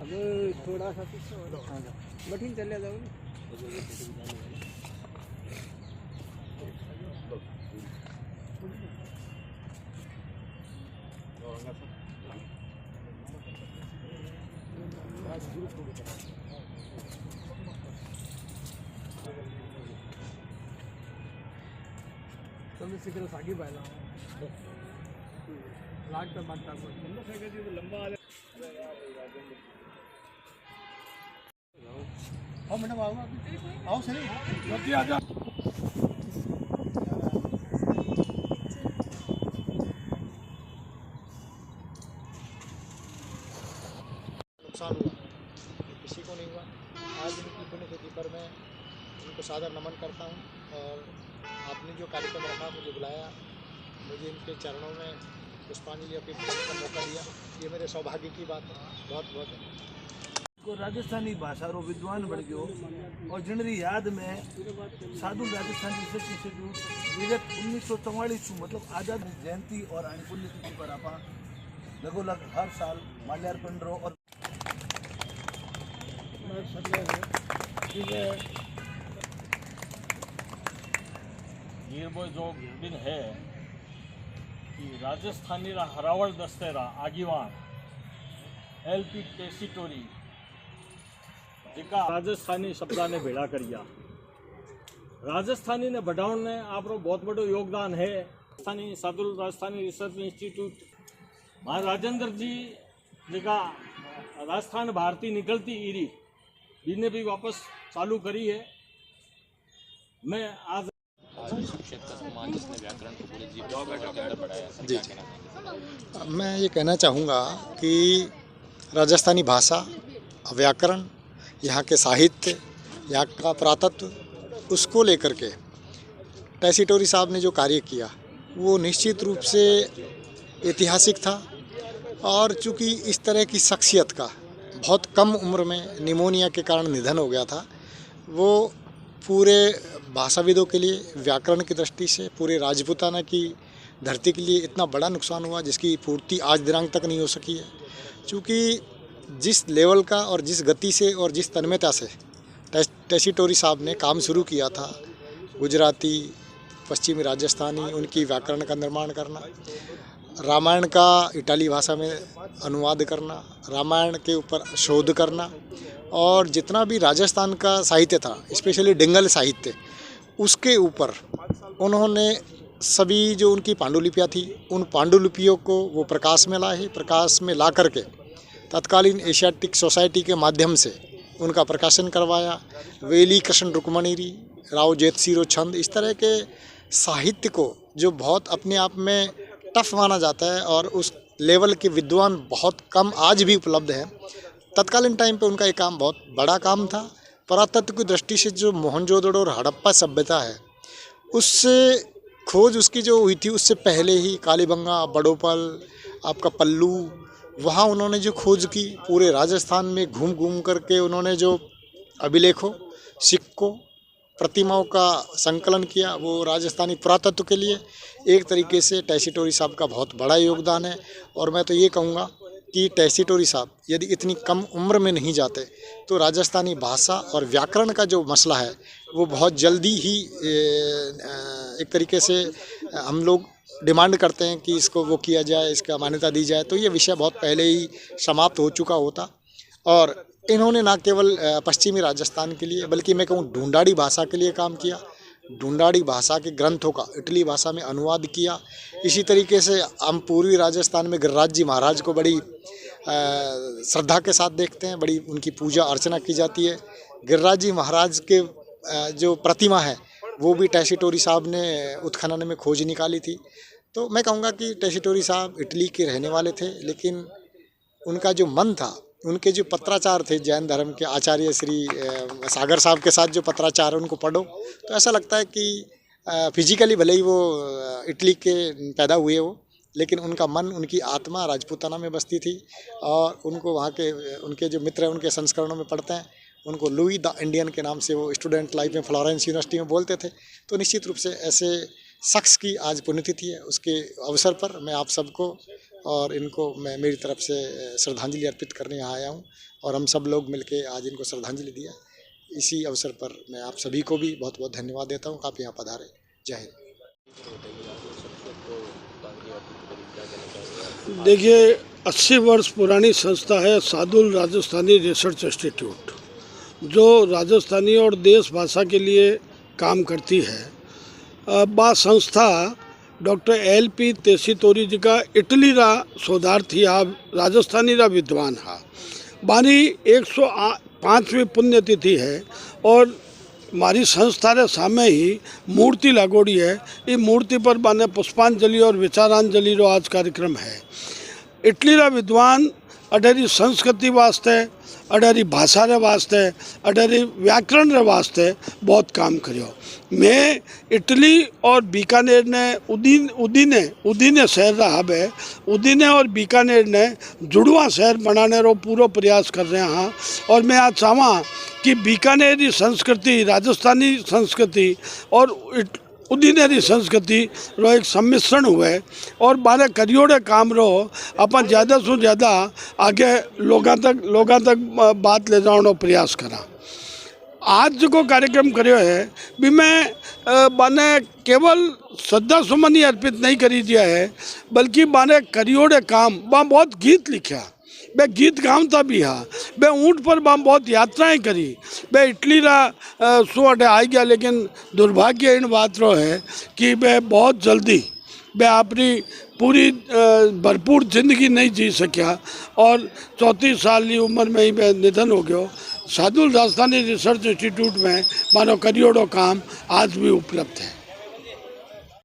अब थोड़ा सा पीछे हो जाओ, बठीन चले जाओ ना। तुम्ही सिकल सागी पाहिला लाग तर बात टाकू लंबा आले। आओ मैडम आओ आओ सर जल्दी आ जाओ। नुकसान हुआ किसी को नहीं हुआ। आज इनकी पुण्यतिथि पर मैं उनको सादर नमन करता हूँ और आपने जो कार्यक्रम रखा मुझे बुलाया, मुझे इनके चरणों में पुष्पांजलि अर्पित करने का मौका दिया, ये मेरे सौभाग्य की बात है। बहुत बहुत को राजस्थानी भाषा रो विद्वान बन गयो और जिनरी याद में साधु राजस्थान रिसर्च इंस्टीट्यूट विगत 1944 मतलब आज़ादी जयंती और पुण्यतिथि पर आप लगोलग हर साल माल्यार्पण रो और ये वो जो दिन है कि राजस्थानी रा हरावल दस्तेरा आगीवान एलपी टेसिटोरी जिका राजस्थानी शब्दा ने भेड़ा करिया। राजस्थानी ने बढ़ाने ने आप बहुत बड़ो योगदान है। राजस्थानी साधु राजस्थानी रिसर्च इंस्टीट्यूट महाराज राजेंद्र जी जिका राजस्थान भारती निकलती ईरी इन्हें भी वापस चालू करी है। मैं आज जी मैं ये कहना चाहूँगा कि राजस्थानी भाषा, व्याकरण, यहाँ के साहित्य, यहाँ का पुरातत्व, उसको लेकर के टेसिटोरी साहब ने जो कार्य किया वो निश्चित रूप से ऐतिहासिक था। और चूँकि इस तरह की शख्सियत का बहुत कम उम्र में निमोनिया के कारण निधन हो गया था, वो पूरे भाषाविदों के लिए, व्याकरण की दृष्टि से, पूरे राजपूताना की धरती के लिए इतना बड़ा नुकसान हुआ जिसकी पूर्ति आज दिनांक तक नहीं हो सकी है। चूँकि जिस लेवल का और जिस गति से और जिस तन्मयता से टेसिटोरी साहब ने काम शुरू किया था, गुजराती, पश्चिमी राजस्थानी, उनकी व्याकरण का निर्माण करना, रामायण का इटाली भाषा में अनुवाद करना, रामायण के ऊपर शोध करना, और जितना भी राजस्थान का साहित्य था, स्पेशली डिंगल साहित्य, उसके ऊपर उन्होंने सभी जो उनकी पांडुलिपियाँ थी उन पांडुलिपियों को वो प्रकाश में लाए। प्रकाश में ला करके तत्कालीन एशियाटिक सोसाइटी के माध्यम से उनका प्रकाशन करवाया। वेली कृष्ण रुक्मणीरी, राव जेतसीरो छंद, इस तरह के साहित्य को जो बहुत अपने आप में टफ माना जाता है और उस लेवल के विद्वान बहुत कम आज भी उपलब्ध हैं। तत्कालीन टाइम पे उनका ये काम बहुत बड़ा काम था। पुरातत्व की दृष्टि से जो मोहनजोदड़ो और हड़प्पा सभ्यता है, उससे खोज उसकी जो हुई थी उससे पहले ही कालीबंगा, बड़ोपल, आपका पल्लू, वहाँ उन्होंने जो खोज की, पूरे राजस्थान में घूम घूम करके उन्होंने जो अभिलेखों, सिक्कों, प्रतिमाओं का संकलन किया, वो राजस्थानी पुरातत्व के लिए एक तरीके से टेसिटोरी साहब का बहुत बड़ा योगदान है। और मैं तो ये कहूँगा कि टेसिटोरी साहब यदि इतनी कम उम्र में नहीं जाते तो राजस्थानी भाषा और व्याकरण का जो मसला है वो बहुत जल्दी ही एक तरीके से हम लोग डिमांड करते हैं कि इसको वो किया जाए, इसका मान्यता दी जाए, तो ये विषय बहुत पहले ही समाप्त हो चुका होता। और इन्होंने ना केवल पश्चिमी राजस्थान के लिए बल्कि मैं कहूँ ढूंढाड़ी भाषा के लिए काम किया। ढूंढाड़ी भाषा के ग्रंथों का इटली भाषा में अनुवाद किया। इसी तरीके से हम पूर्वी राजस्थान में गिरिराज जी महाराज को बड़ी श्रद्धा के साथ देखते हैं, बड़ी उनकी पूजा अर्चना की जाती है। गिरिराज जी महाराज के जो प्रतिमा है वो भी टेसिटोरी साहब ने उत्खनन में खोज निकाली थी। तो मैं कहूँगा कि टेसिटोरी साहब इटली के रहने वाले थे, लेकिन उनका जो मन था, उनके जो पत्राचार थे जैन धर्म के आचार्य श्री सागर साहब के साथ जो पत्राचार उनको पढ़ो तो ऐसा लगता है कि फिजिकली भले ही वो इटली के पैदा हुए हो, लेकिन उनका मन, उनकी आत्मा राजपूताना में बसती थी। और उनको वहाँ के उनके जो मित्र उनके संस्करणों में पढ़ते हैं, उनको लुई द इंडियन के नाम से वो स्टूडेंट लाइफ में फ्लोरेंस यूनिवर्सिटी में बोलते थे। तो निश्चित रूप से ऐसे शख्स की आज पुण्यतिथि है, उसके अवसर पर मैं आप सबको और इनको मैं मेरी तरफ से श्रद्धांजलि अर्पित करने यहाँ आया हूँ और हम सब लोग मिलके आज इनको श्रद्धांजलि दिया। इसी अवसर पर मैं आप सभी को भी बहुत बहुत धन्यवाद देता हूँ, आप यहाँ पधारे। जय हिंद। देखिए, 80 वर्ष पुरानी संस्था है सादुल राजस्थानी रिसर्च इंस्टीट्यूट, जो राजस्थानी और देश भाषा के लिए काम करती है। बा संस्था डॉक्टर LP तेसीतोरी जी का इटली रा शोधार्थी हा, राजस्थानी रा विद्वान हा। बानी 105वीं पुण्यतिथि है और हमारी संस्था रे सामने ही मूर्ति लागोड़ी है। ये मूर्ति पर बाने पुष्पांजलि और विचारांजलि रो आज कार्यक्रम है। इटली रा विद्वान अडारी संस्कृति वास्ते, अडारी भाषा रे वास्ते, अडारी व्याकरण रे वास्ते बहुत काम करियो। मैं इटली और बीकानेर ने उदीने शहर रहा है, उदीने और बीकानेर ने जुड़वा शहर बनाने रो पूरा प्रयास कर रहे हैं। और मैं आज चाहवा कि बीकानेरी संस्कृति, राजस्थानी संस्कृति और उदीनेरी संस्कृति रो एक सम्मिश्रण हुए और बारे करियोड़े काम रो अपन ज़्यादा से ज़्यादा आगे लोगों तक बात ले जाने प्रयास करा। आज जो कार्यक्रम करियो है भी मैं बाने केवल श्रद्धा सुमन ही अर्पित नहीं करी दिया है, बल्कि बाने करियोड़े काम वहाँ बहुत गीत लिखा, मैं गीत गाता भी हाँ, मैं ऊँट पर बहुत यात्राएं करी, मैं इटली रा सुअटे आई गया। लेकिन दुर्भाग्य इन बात रो है कि मैं बहुत जल्दी मैं अपनी पूरी भरपूर जिंदगी नहीं जी सकिया और 34 साल की उम्र में ही मैं निधन हो गया। सादुल राजस्थानी रिसर्च इंस्टीट्यूट में मानो करियोड़ो काम आज भी उपलब्ध है।